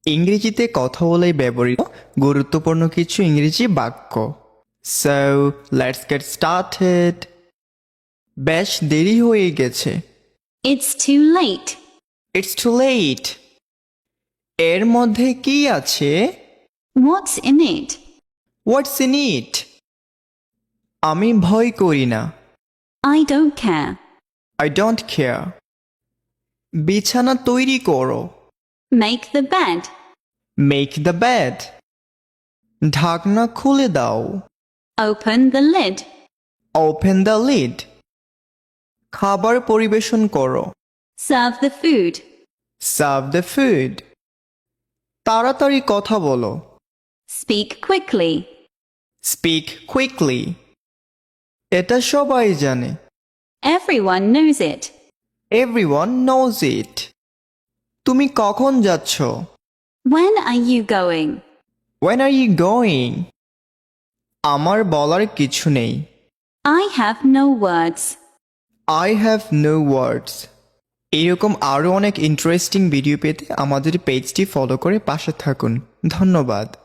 ইংরেজিতে কথা বলে ব্যবহৃত গুরুত্বপূর্ণ কিছু ইংরেজি বাক্য। So let's get started. বেশ দেরি হয়ে গেছে। It's too late. It's too late. এর মধ্যে কি আছে? What's in it? What's in it? আমি ভয় করি না। I don't care. I don't care. বিছানা তৈরি করো। Make the bed. Make the bed. ঢাকনা খুলে দাও। Open the lid. Open the lid. খাবার পরিবেশন করো। Serve the food. Serve the food. তাড়াতাড়ি কথা বলো। Speak quickly. Speak quickly. এটা সবাই জানে। Everyone knows it. Everyone knows it. তুমি কখন যাচ্ছ? When are you going? When are you going? আমার বলার কিছু নেই। I have no words. I have no words. এরকম আরও অনেক ইন্টারেস্টিং ভিডিও পেতে আমাদের পেজটি ফলো করে পাশে থাকুন। ধন্যবাদ।